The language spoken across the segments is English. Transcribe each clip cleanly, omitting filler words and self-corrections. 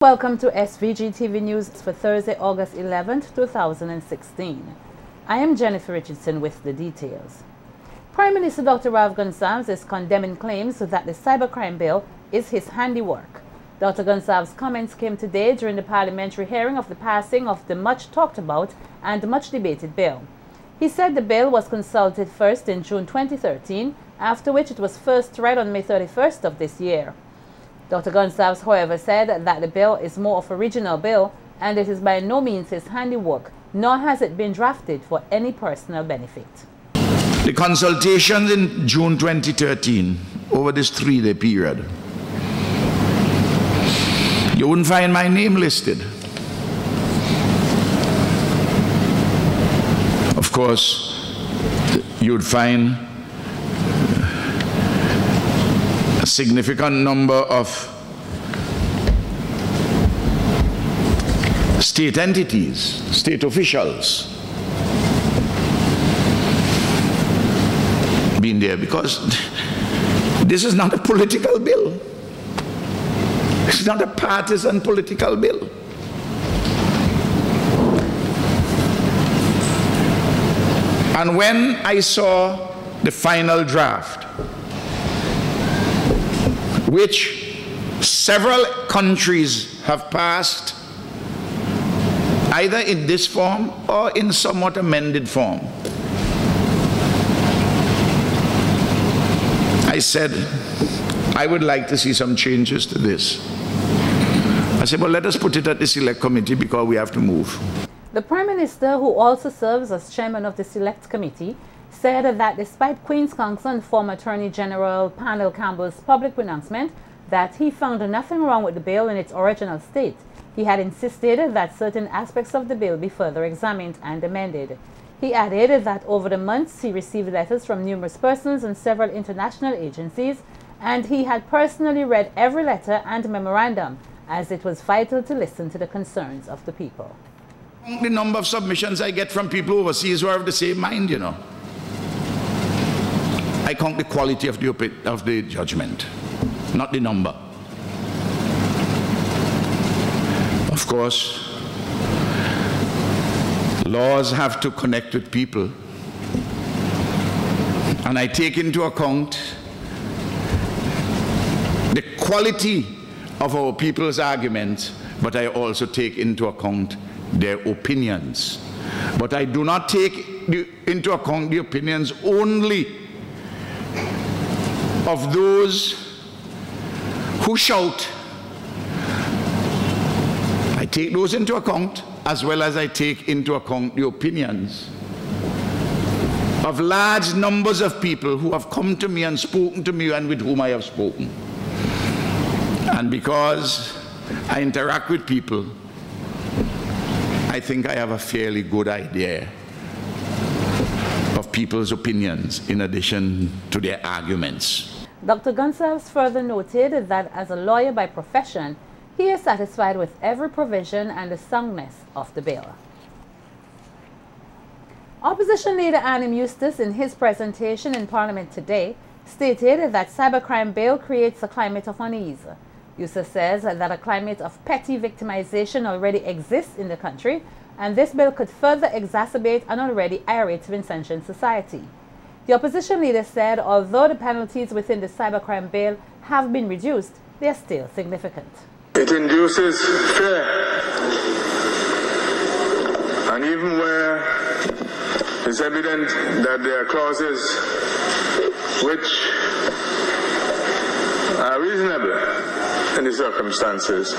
Welcome to SVG-TV News for Thursday, August 11th, 2016. I am Jennifer Richardson with the details. Prime Minister Dr. Ralph Gonsalves is condemning claims that the cybercrime bill is his handiwork. Dr. Gonsalves' comments came today during the parliamentary hearing of the passing of the much talked about and much debated bill. He said the bill was consulted first in June 2013, after which it was first read on May 31st of this year. Dr. Gonsalves, however, said that the bill is more of a regional bill and it is by no means his handiwork, nor has it been drafted for any personal benefit. The consultations in June 2013, over this 3-day period, you wouldn't find my name listed. Of course, you'd find a significant number of state entities, state officials being there, because this is not a political bill. It's not a partisan political bill. And when I saw the final draft, which several countries have passed, either in this form or in somewhat amended form, I said, I would like to see some changes to this. I said, well, let us put it at the Select Committee because we have to move. The Prime Minister, who also serves as chairman of the Select Committee, said that despite Queen's Counsel and former Attorney General Panel Campbell's public pronouncement that he found nothing wrong with the bill in its original state, he had insisted that certain aspects of the bill be further examined and amended. He added that over the months he received letters from numerous persons and several international agencies, and he had personally read every letter and memorandum, as it was vital to listen to the concerns of the people. The number of submissions I get from people overseas who are of the same mind, you know. I count the quality of the judgment, not the number. Of course, laws have to connect with people, and I take into account the quality of our people's arguments, but I also take into account their opinions. But I do not take into account the opinions only of those who shout. I take those into account, as well as I take into account the opinions of large numbers of people who have come to me and spoken to me and with whom I have spoken. And because I interact with people, I think I have a fairly good idea of people's opinions in addition to their arguments. Dr. Gonsalves further noted that as a lawyer by profession, he is satisfied with every provision and the soundness of the bill. Opposition leader Annim Eustace, in his presentation in Parliament today, stated that cybercrime bill creates a climate of unease. Eustace says that a climate of petty victimization already exists in the country, and this bill could further exacerbate an already irate Vincentian society. The opposition leader said although the penalties within the cybercrime bill have been reduced, they are still significant. It induces fear, and even where it's evident that there are clauses which are reasonable in the circumstances,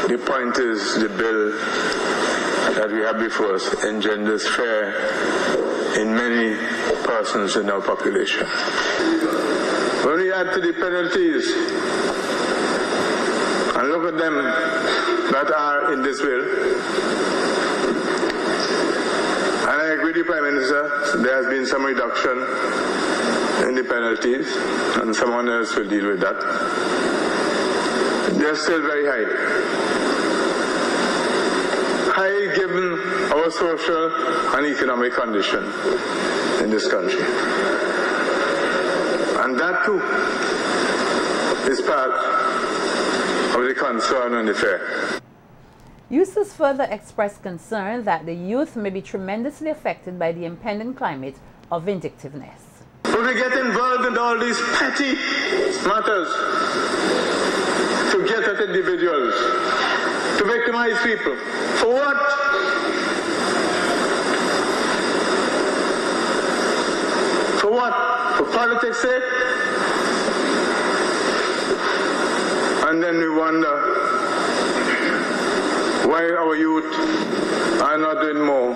the point is the bill that we have before us engenders fear in many persons in our population. When we add to the penalties and look at them that are in this bill, and I agree with the Prime Minister, there has been some reduction in the penalties, and someone else will deal with that. They are still very high. High given our social and economic condition in this country. And that too is part of the the concern and the fear. Users further expressed concern that the youth may be tremendously affected by the impending climate of vindictiveness. But we get involved in all these petty matters to get at individuals, to victimize people. For what? For what? For politics' sake? And then we wonder why our youth are not doing more.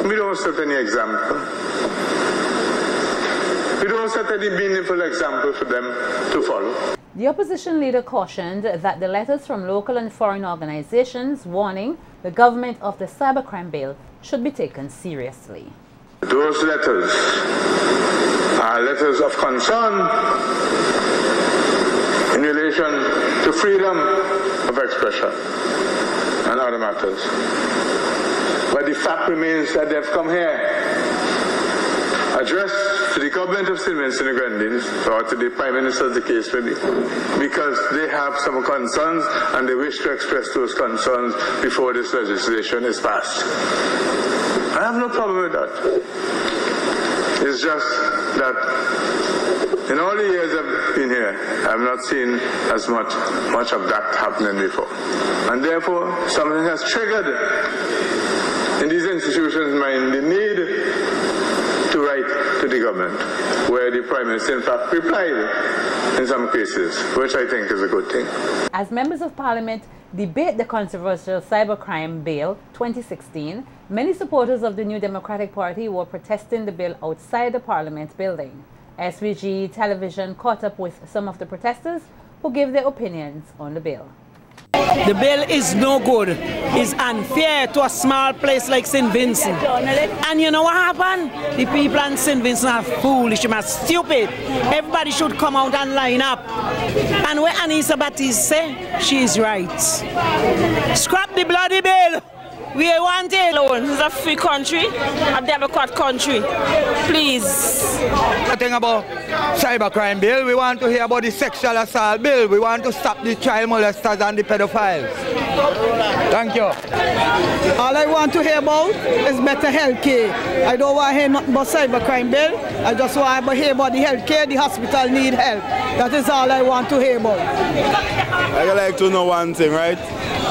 We don't set any example. We don't set any meaningful example for them to follow. The opposition leader cautioned that the letters from local and foreign organizations warning the government of the cybercrime bill should be taken seriously. Those letters are letters of concern in relation to freedom of expression and other matters. But the fact remains that they've come here addressed to the government of St Vincent and Grenadines, or to the Prime Minister as the case may be, because they have some concerns and they wish to express those concerns before this legislation is passed. I have no problem with that. It's just that in all the years I've been here, I've not seen as much of that happening before. And therefore, something has triggered in these institutions' mind the need to write to the government, where the Prime Minister in fact replied in some cases, which I think is a good thing. As members of Parliament debate the controversial Cybercrime Bill 2016, many supporters of the New Democratic Party were protesting the bill outside the Parliament building. SVG television caught up with some of the protesters who gave their opinions on the bill. The bill is no good. It's unfair to a small place like St Vincent. And you know what happened? The people in St Vincent are foolish, they are stupid. Everybody should come out and line up. And what Anissa Baptiste say, she is right. Scrap the bloody bill. We want it. This is a free country, a democrat country. Please. Nothing about cybercrime bill. We want to hear about the sexual assault bill. We want to stop the child molesters and the pedophiles. Thank you. All I want to hear about is better health care. I don't want to hear nothing about cybercrime bill. I just want to hear about the health care. The hospital need help. That is all I want to hear about. I'd like to know one thing, right?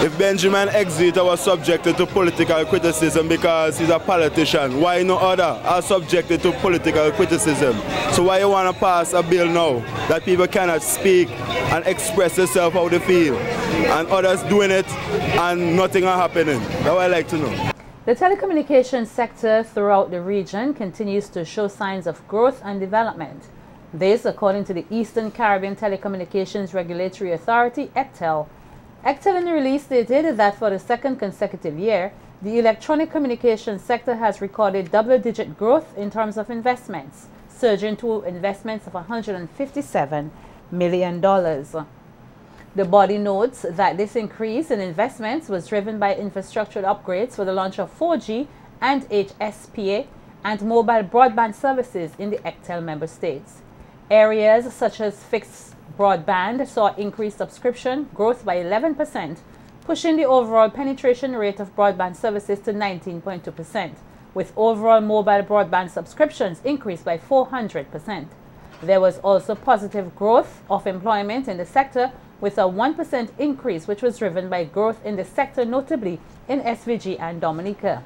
If Benjamin Exeter was subjected to political criticism because he's a politician, why no other are subjected to political criticism? So why you want to pass a bill now that people cannot speak and express themselves how they feel, and others doing it and nothing are happening? That's what I'd like to know. The telecommunications sector throughout the region continues to show signs of growth and development. This, according to the Eastern Caribbean Telecommunications Regulatory Authority, ECTEL. ECTEL in the release stated that for the second consecutive year, the electronic communications sector has recorded double-digit growth in terms of investments, surging to investments of $157 million. The body notes that this increase in investments was driven by infrastructural upgrades for the launch of 4G and HSPA and mobile broadband services in the ECTEL member states. Areas such as fixed broadband saw increased subscription growth by 11%, pushing the overall penetration rate of broadband services to 19.2%, with overall mobile broadband subscriptions increased by 400%. There was also positive growth of employment in the sector, with a 1% increase, which was driven by growth in the sector, notably in SVG and Dominica.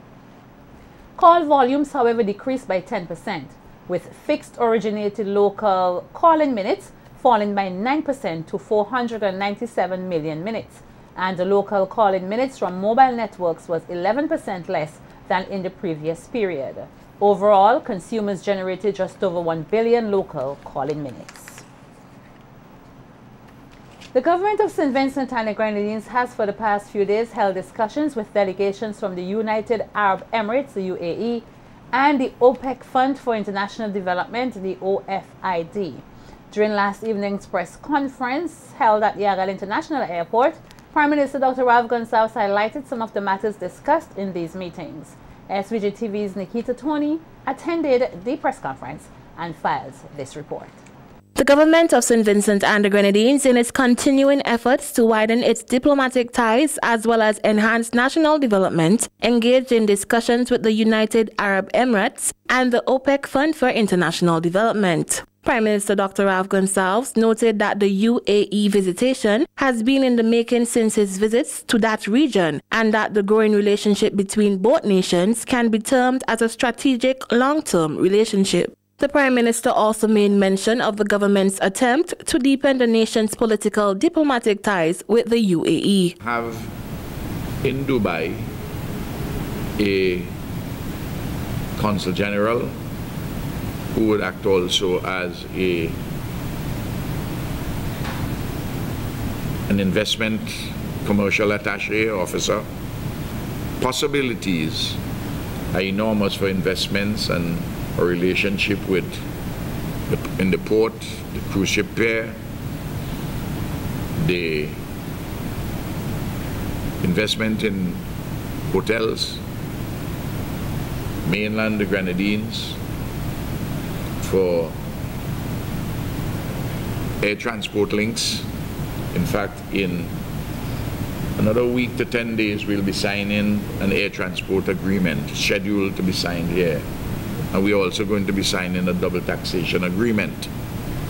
Call volumes, however, decreased by 10%, with fixed originated local call-in minutes falling by 9% to 497 million minutes, and the local call-in minutes from mobile networks was 11% less than in the previous period. Overall, consumers generated just over 1 billion local call-in minutes. The government of St Vincent and the Grenadines has for the past few days held discussions with delegations from the United Arab Emirates, the UAE, and the OPEC Fund for International Development, the OFID. During last evening's press conference held at Yagal International Airport, Prime Minister Dr. Rav Gonsalves highlighted some of the matters discussed in these meetings. SVG-TV's Nikita Tony attended the press conference and files this report. The government of St Vincent and the Grenadines, in its continuing efforts to widen its diplomatic ties as well as enhance national development, engaged in discussions with the United Arab Emirates and the OPEC Fund for International Development. Prime Minister Dr. Ralph Gonsalves noted that the UAE visitation has been in the making since his visits to that region, and that the growing relationship between both nations can be termed as a strategic long-term relationship. The Prime Minister also made mention of the government's attempt to deepen the nation's political diplomatic ties with the UAE. Have in Dubai a Consul General who would act also as an investment commercial attaché officer. Possibilities are enormous for investments and a relationship with in the port, the cruise ship pier, the investment in hotels, mainland, the Grenadines, for air transport links. In fact, in another week to 10 days, we'll be signing an air transport agreement scheduled to be signed here. And we're also going to be signing a double taxation agreement.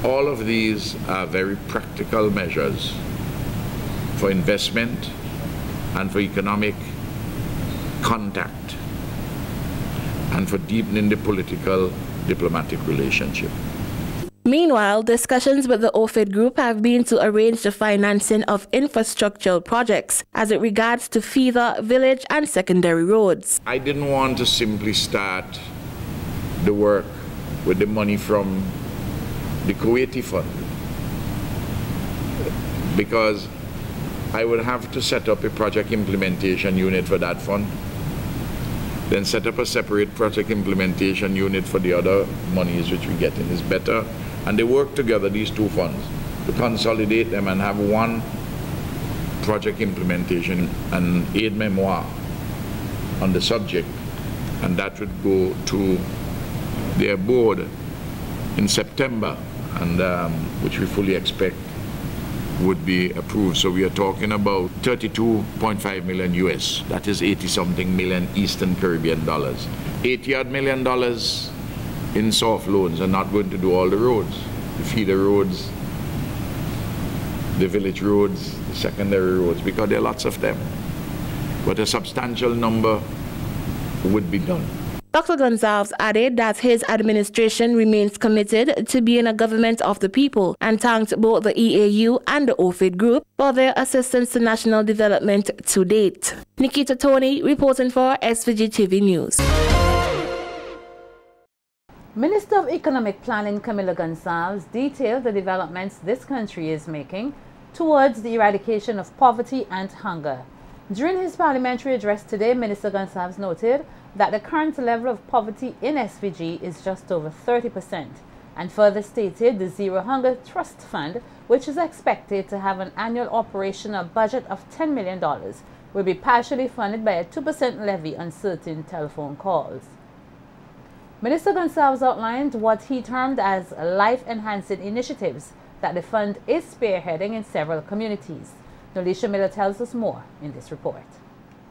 All of these are very practical measures for investment and for economic contact and for deepening the political diplomatic relationship. Meanwhile, discussions with the OPEC group have been to arrange the financing of infrastructural projects as it regards to feeder, village and secondary roads. I didn't want to simply start the work with the money from the Kuwaiti fund, because I would have to set up a project implementation unit for that fund, then set up a separate project implementation unit for the other monies which we get in. Is better, and they work together, these two funds, to consolidate them and have one project implementation and aid memoir on the subject, and that would go to their board in September, and which we fully expect would be approved. So we are talking about 32.5 million US. That is 80-something million Eastern Caribbean dollars. $80-odd million in soft loans are not going to do all the roads. The feeder roads, the village roads, the secondary roads, because there are lots of them. But a substantial number would be done. Dr. Gonsalves added that his administration remains committed to being a government of the people and thanked both the EAU and the OPEC group for their assistance to national development to date. Nikita Tony reporting for SVG-TV News. Minister of Economic Planning Camilla Gonsalves detailed the developments this country is making towards the eradication of poverty and hunger. During his parliamentary address today, Minister Gonsalves noted that the current level of poverty in SVG is just over 30%, and further stated the Zero Hunger Trust Fund, which is expected to have an annual operational budget of $10 million, will be partially funded by a 2% levy on certain telephone calls. Minister Gonsalves outlined what he termed as life-enhancing initiatives that the fund is spearheading in several communities. Nolisha Miller tells us more in this report.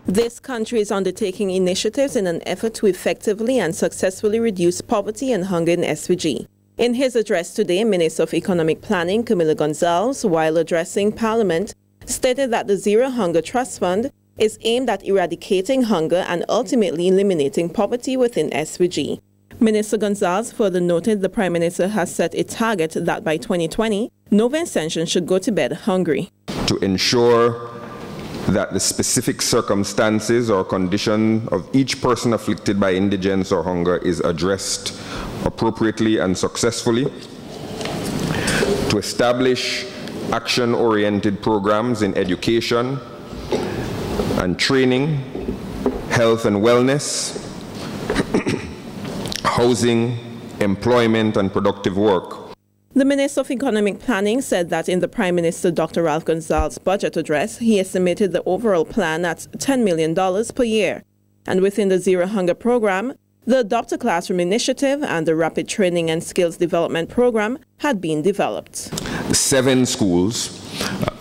This country is undertaking initiatives in an effort to effectively and successfully reduce poverty and hunger in SVG. In his address today, Minister of Economic Planning Camilla Gonsalves, while addressing Parliament, stated that the Zero Hunger Trust Fund is aimed at eradicating hunger and ultimately eliminating poverty within SVG. Minister Gonsalves further noted the Prime Minister has set a target that by 2020, no Vincentian should go to bed hungry. To ensure that the specific circumstances or condition of each person afflicted by indigence or hunger is addressed appropriately and successfully, to establish action-oriented programs in education and training, health and wellness, housing, employment and productive work. The Minister of Economic Planning said that in the Prime Minister Dr. Ralph Gonsalves' budget address, he estimated the overall plan at $10 million per year. And within the Zero Hunger program, The Adopt a Classroom initiative and the Rapid Training and Skills Development Program had been developed. 7 schools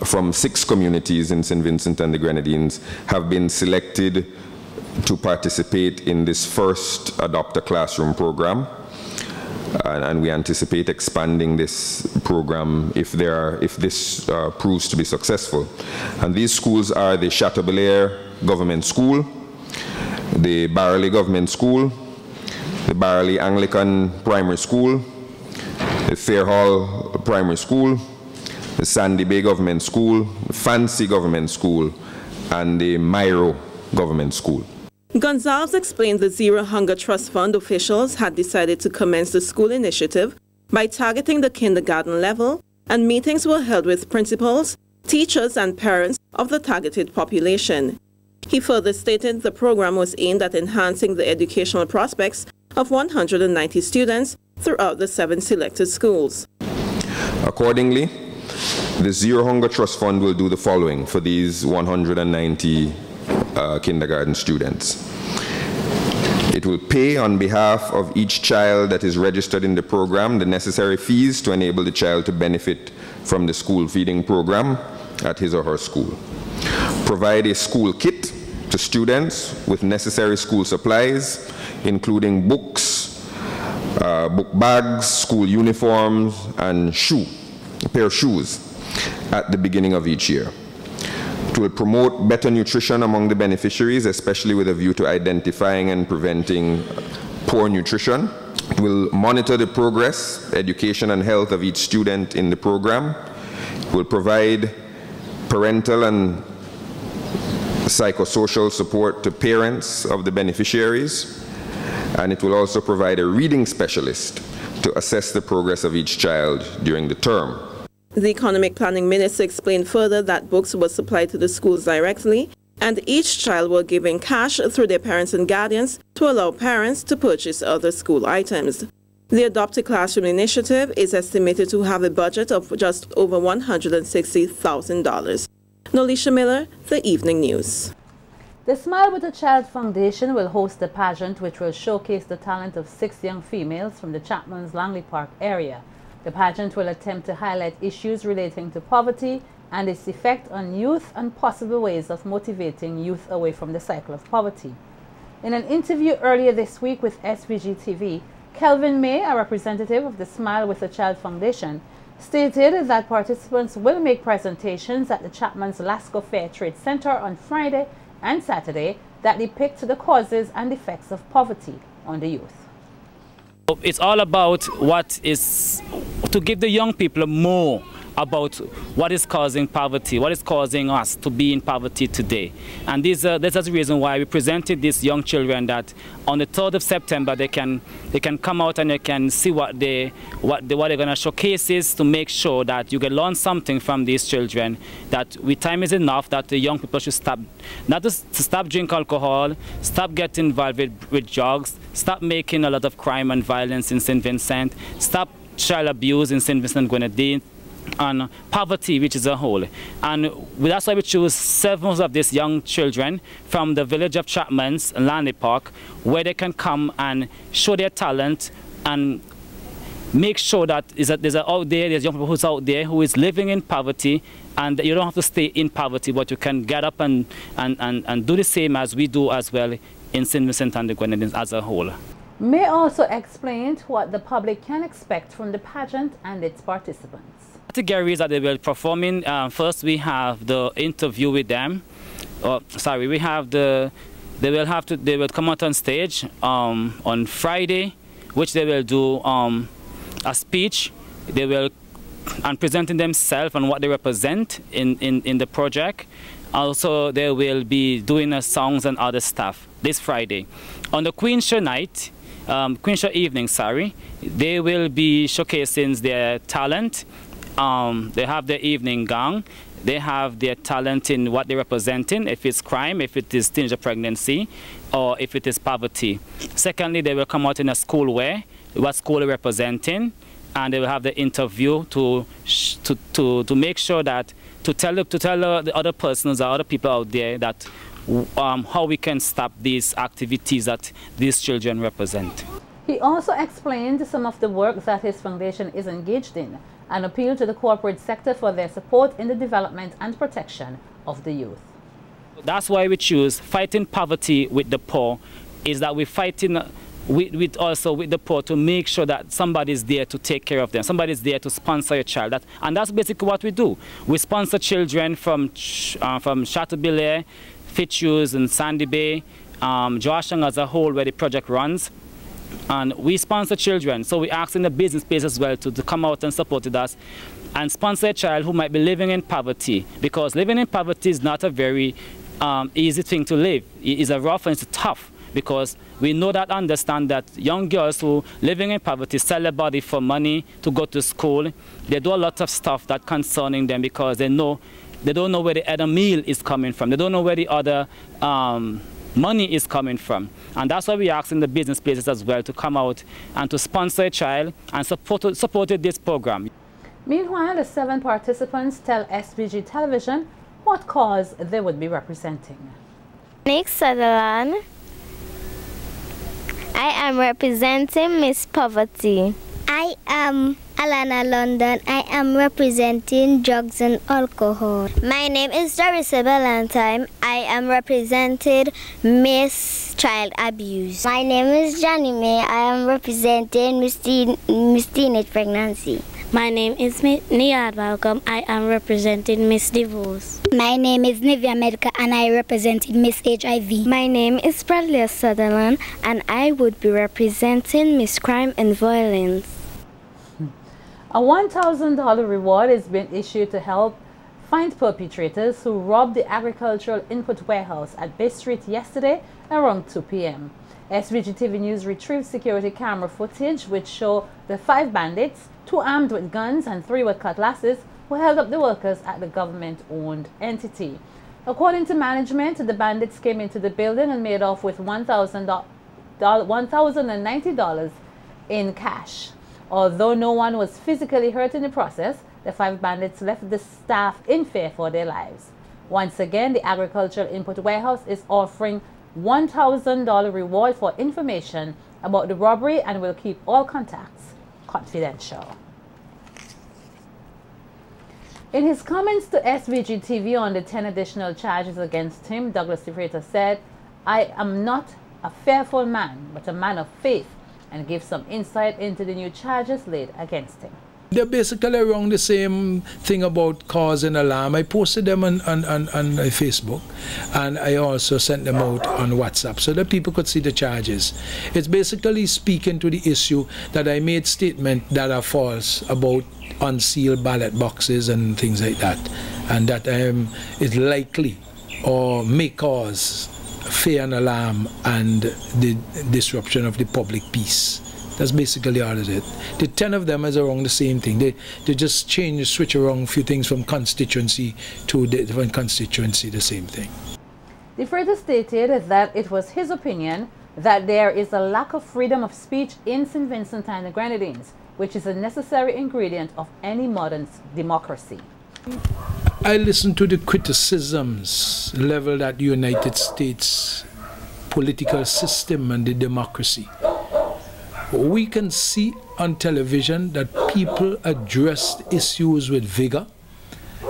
from 6 communities in St Vincent and the Grenadines have been selected to participate in this first Adopt a Classroom program. And we anticipate expanding this program if this proves to be successful. And these schools are the Chateaubriand Government School, the Barley Government School, the Barley Anglican Primary School, the Fairhall Primary School, the Sandy Bay Government School, the Fancy Government School, and the Myro Government School. Gonzalez explained the Zero Hunger Trust Fund officials had decided to commence the school initiative by targeting the kindergarten level, and meetings were held with principals, teachers, and parents of the targeted population. He further stated the program was aimed at enhancing the educational prospects of 190 students throughout the 7 selected schools. Accordingly, the Zero Hunger Trust Fund will do the following for these 190 kindergarten students. It will pay on behalf of each child that is registered in the program the necessary fees to enable the child to benefit from the school feeding program at his or her school. Provide a school kit to students with necessary school supplies, including books, book bags, school uniforms, and a pair of shoes at the beginning of each year. It will promote better nutrition among the beneficiaries, especially with a view to identifying and preventing poor nutrition. It will monitor the progress, education, and health of each student in the program. It will provide parental and psychosocial support to parents of the beneficiaries, and it will also provide a reading specialist to assess the progress of each child during the term. The Economic Planning Minister explained further that books were supplied to the schools directly, and each child were given cash through their parents and guardians to allow parents to purchase other school items. The Adopt a Classroom initiative is estimated to have a budget of just over $160,000. Nolisha Miller, The Evening News. The Smile with a Child Foundation will host a pageant which will showcase the talent of 6 young females from the Chapman's Langley Park area. The pageant will attempt to highlight issues relating to poverty and its effect on youth and possible ways of motivating youth away from the cycle of poverty. In an interview earlier this week with SVG-TV, Kelvin May, a representative of the Smile with a Child Foundation, stated that participants will make presentations at the Chapman's Lasco Fair Trade Center on Friday and Saturday that depict the causes and effects of poverty on the youth. It's all about what is to give the young people more about what is causing poverty, what is causing us to be in poverty today. And this is the reason why we presented these young children that on the 3rd of September they can come out and they can see what they're going to showcase is to make sure that you can learn something from these children, that time is enough, that the young people should stop, not to stop drinking alcohol, stop getting involved with drugs, stop making a lot of crime and violence in St Vincent, stop child abuse in St Vincent and Grenadines, and poverty, which is a whole. And that's why we choose 7 of these young children from the village of Chapman's, Langley Park, where they can come and show their talent and make sure that there's young people who's out there who is living in poverty, and you don't have to stay in poverty, but you can get up and do the same as we do as well in St Vincent and the Grenadines as a whole. May also explained what the public can expect from the pageant and its participants. Categories that they will perform in. First, we have the interview with them. We have they will come out on stage on Friday, which they will do a speech. They will and presenting themselves and what they represent in the project. Also, they will be doing songs and other stuff this Friday. On the Queen Show night, Queen Show evening, they will be showcasing their talent. They have their evening gang. They have their talent in what they're representing, if it's crime, if it is teenager pregnancy, or if it is poverty. Secondly, they will come out in a school wear, what school they're representing, and they will have the interview to make sure that to tell the other persons or other people out there that how we can stop these activities that these children represent. He also explained some of the work that his foundation is engaged in and appealed to the corporate sector for their support in the development and protection of the youth. That's why we choose fighting poverty with the poor, is that we're fighting also with the poor to make sure that somebody's there to take care of them, somebody's there to sponsor a child. And that's basically what we do. We sponsor children from Chateaubriand, Fitzhugh and Sandy Bay, Joashang as a whole where the project runs. And we sponsor children, so we ask in the business space as well to come out and support us and sponsor a child who might be living in poverty, because living in poverty is not a very easy thing to live. It's a rough and it's tough, because we know that, understand that young girls who living in poverty sell their body for money to go to school. They do a lot of stuff that concerning them because they don't know where the other meal is coming from. They don't know where the other money is coming from. And that's why we ask in the business places as well to come out and to sponsor a child and supported this program. Meanwhile, the 7 participants tell SVG Television what cause they would be representing. Nick Sutherland. I am representing Miss Poverty. I am Alana London. I am representing drugs and alcohol. My name is Darissa Ballantyne. I am representing Miss Child Abuse. My name is Johnny May. I am representing Miss Teenage Pregnancy. My name is Niad Malcolm. I am representing Miss Divorce. My name is Nivea Medica and I represent Miss HIV. My name is Bradley Sutherland and I would be representing Miss Crime and Violence. A $1,000 reward is being issued to help find perpetrators who robbed the agricultural input warehouse at Bay Street yesterday around 2 p.m. SVG-TV News retrieved security camera footage which show the 5 bandits, 2 armed with guns and 3 with cutlasses, who held up the workers at the government-owned entity. According to management, the bandits came into the building and made off with $1,090 in cash. Although no one was physically hurt in the process, the 5 bandits left the staff in fear for their lives. Once again, the agricultural input warehouse is offering $1,000 reward for information about the robbery and will keep all contacts confidential. In his comments to SVG-TV on the 10 additional charges against him, Douglas Fraser said, "I am not a fearful man, but a man of faith," and give some insight into the new charges laid against him. They're basically around the same thing about cause and alarm. I posted them on Facebook, and I also sent them out on WhatsApp so that people could see the charges. It's basically speaking to the issue that I made statements that are false about unsealed ballot boxes and things like that, and that is likely or may cause fear and alarm and the disruption of the public peace. That's basically all of it. The 10 of them is around the same thing. They just switch around a few things from constituency to different constituency, the same thing. The Fraser stated that it was his opinion that there is a lack of freedom of speech in St Vincent and the Grenadines, which is a necessary ingredient of any modern democracy. I listened to the criticisms leveled at the United States political system and the democracy. We can see on television that people address issues with vigor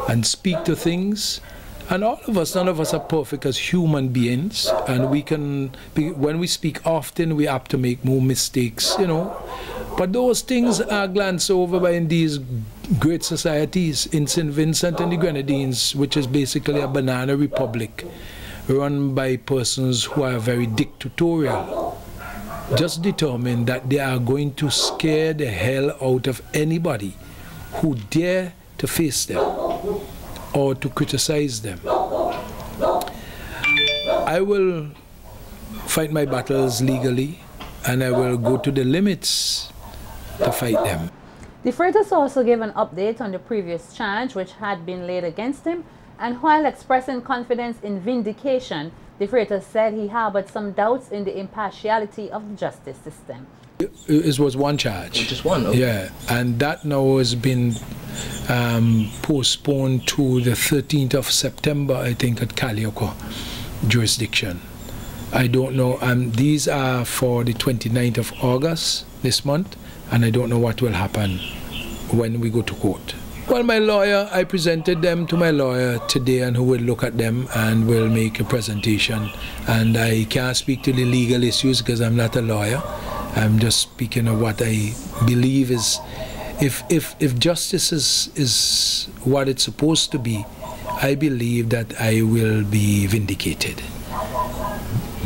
and speak to things, and all of us, none of us are perfect as human beings, and when we speak often, we have to make more mistakes, you know. But those things are glanced over by in these great societies in St Vincent and the Grenadines, which is basically a banana republic run by persons who are very dictatorial, just determined that they are going to scare the hell out of anybody who dare to face them or to criticize them. I will fight my battles legally, and I will go to the limits to fight them. The Freitas also gave an update on the previous charge which had been laid against him, and while expressing confidence in vindication, the Freitas said he harbored some doubts in the impartiality of the justice system. It was one charge. Just one? Okay. Yeah, and that now has been postponed to the 13th of September, I think, at Caliaco, jurisdiction. I don't know, these are for the 29th of August this month, and I don't know what will happen when we go to court. Well, my lawyer, I presented them to my lawyer today, and who will look at them and will make a presentation. And I can't speak to the legal issues because I'm not a lawyer. I'm just speaking of what I believe is, if justice is what it's supposed to be, I believe that I will be vindicated.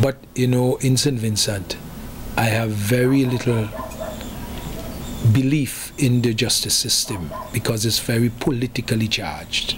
But, you know, in St Vincent, I have very little belief in the justice system because it's very politically charged.